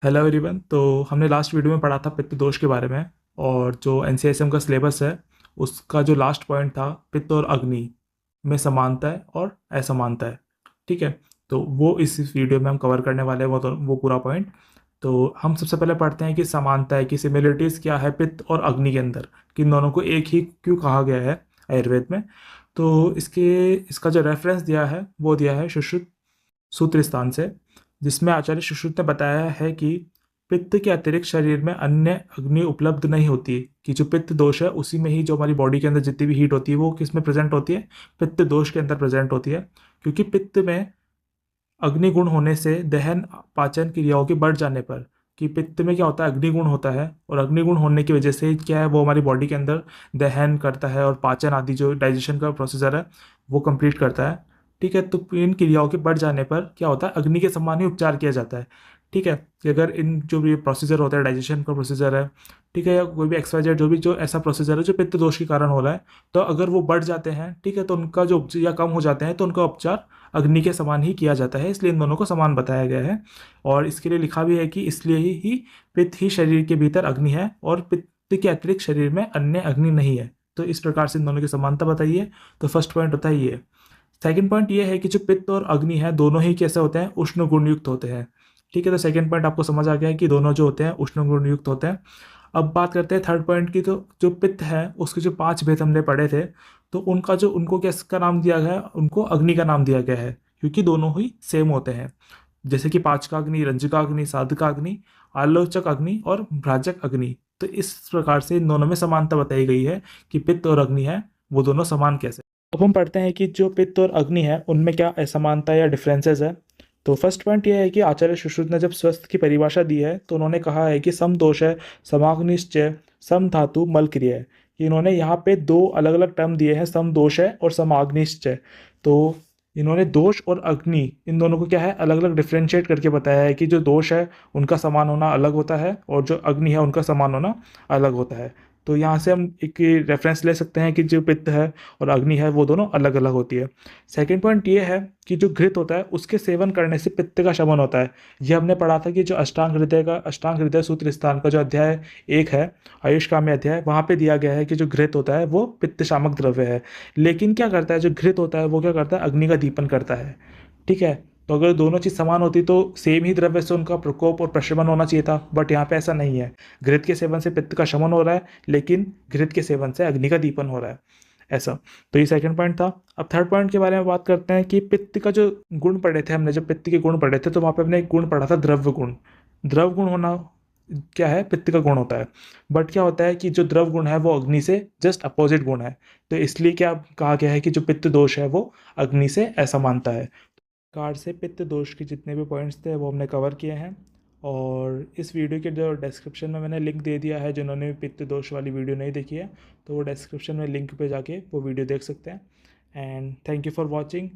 Hello everyone. तो हमने last video में पढ़ा था पित्त दोष के बारे में। और जो एनसीएसएम का सिलेबस है उसका जो लास्ट पॉइंट था, पित्त और अग्नि में समानता है और असमानता है। ठीक है। तो वो इस वीडियो में हम कवर करने वाले हैं, वो पूरा पॉइंट। तो हम सबसे पहले पढ़ते हैं कि समानता है कि सिमिलरिटीज़ क्या है पित्त और अग्नि के अंदर, कि इन दोनों को एक ही क्यों कहा गया है आयुर्वेद में। तो इसका जो रेफरेंस दिया है वो दिया है सुश्रुत सूत्र स्थान से, जिसमें आचार्य सुश्रुत ने बताया है कि पित्त के अतिरिक्त शरीर में अन्य अग्नि उपलब्ध नहीं होती, कि जो पित्त दोष है उसी में ही जो हमारी बॉडी के अंदर जितनी भी हीट होती है वो किस में प्रेजेंट होती है, पित्त दोष के अंदर प्रेजेंट होती है। क्योंकि पित्त में अग्निगुण होने से दहन पाचन क्रियाओं के बढ़ जाने पर, कि पित्त में क्या होता है, अग्निगुण होता है, और अग्निगुण होने की वजह से क्या है, वो हमारी बॉडी के अंदर दहन करता है और पाचन आदि जो डाइजेशन का प्रोसीजर है वो कंप्लीट करता है। ठीक है। तो इन क्रियाओं के बढ़ जाने पर क्या होता है, अग्नि के समान ही उपचार किया जाता है। ठीक है। कि अगर इन जो भी प्रोसीजर होता है, डाइजेशन का प्रोसीजर है, ठीक है, या कोई भी एक्सवाइजेड जो भी जो ऐसा प्रोसीजर है जो पित्त दोष के कारण हो रहा है, तो अगर वो बढ़ जाते हैं, ठीक है, तो उनका जो या कम हो जाते हैं तो उनका उपचार अग्नि के समान ही किया जाता है, इसलिए इन दोनों को समान बताया गया है। और इसके लिए लिखा भी है कि इसलिए ही पित्त ही शरीर के भीतर अग्नि है और पित्त के अतिरिक्त शरीर में अन्य अग्नि नहीं है। तो इस प्रकार से इन दोनों की समानता बताइए। तो फर्स्ट पॉइंट होता है ये। सेकंड पॉइंट ये है कि जो पित्त और अग्नि है दोनों ही कैसे होते हैं, उष्ण गुणयुक्त होते हैं। ठीक है। तो सेकंड पॉइंट आपको समझ आ गया है कि दोनों जो होते हैं उष्ण गुणयुक्त होते हैं। अब बात करते हैं थर्ड पॉइंट की। तो जो पित्त है उसके जो 5 भेद हमने पढ़े थे, तो उनको किसका नाम दिया गया है, उनको अग्नि का नाम दिया गया है, क्योंकि दोनों ही सेम होते हैं। जैसे कि पाचका अग्नि, रंजका अग्नि, साधका अग्नि, आलोचक अग्नि और भ्राजक अग्नि। तो इस प्रकार से इन दोनों में समानता बताई गई है कि पित्त और अग्नि है वो दोनों समान कैसे। अब हम पढ़ते हैं कि जो पित्त और अग्नि है उनमें क्या असमानता या डिफरेंसेस है। तो फर्स्ट पॉइंट यह है कि आचार्य सुश्रुत ने जब स्वस्थ की परिभाषा दी है तो उन्होंने कहा है कि सम दोष है, समाग्निश्चय, सम धातु मल क्रिया है। कि इन्होंने यहाँ पे दो अलग अलग टर्म दिए हैं, सम दोष है और समाग्निश्चय। तो इन्होंने दोष और अग्नि इन दोनों को क्या है अलग अलग डिफ्रेंशिएट करके बताया है कि जो दोष है उनका समान होना अलग होता है और जो अग्नि है उनका समान होना अलग होता है। तो यहाँ से हम एक रेफरेंस ले सकते हैं कि जो पित्त है और अग्नि है वो दोनों अलग अलग होती है। सेकंड पॉइंट ये है कि जो घृत होता है उसके सेवन करने से पित्त का शमन होता है। ये हमने पढ़ा था कि जो अष्टांग हृदय सूत्र स्थान का जो अध्याय 1 है, आयुष्काम्य अध्याय, वहाँ पे दिया गया है कि जो घृत होता है वो पित्त शामक द्रव्य है। लेकिन क्या करता है, जो घृत होता है वो क्या करता है, अग्नि का दीपन करता है। ठीक है। तो अगर दोनों चीज़ समान होती तो सेम ही द्रव्य से उनका प्रकोप और प्रशमन होना चाहिए था, बट यहाँ पे ऐसा नहीं है। घृत के सेवन से पित्त का शमन हो रहा है, लेकिन घृत के सेवन से अग्नि का दीपन हो रहा है, ऐसा। तो ये सेकंड पॉइंट था। अब थर्ड पॉइंट के बारे में बात करते हैं कि पित्त का जो गुण पढ़े थे हमने, जब पित्त के गुण पढ़े थे तो वहाँ पे हमने एक गुण पढ़ा था, द्रव्य गुण। द्रव गुण होना क्या है, पित्त का गुण होता है। बट क्या होता है कि जो द्रव गुण है वो अग्नि से जस्ट अपोजिट गुण है। तो इसलिए क्या कहा गया है कि जो पित्त दोष है वो अग्नि से असमानता है। कार से पित्त दोष के जितने भी पॉइंट्स थे वो हमने कवर किए हैं। और इस वीडियो के जो डिस्क्रिप्शन में मैंने लिंक दे दिया है, जिन्होंने पित्त दोष वाली वीडियो नहीं देखी है तो वो डिस्क्रिप्शन में लिंक पे जाके वो वीडियो देख सकते हैं। And thank you for watching.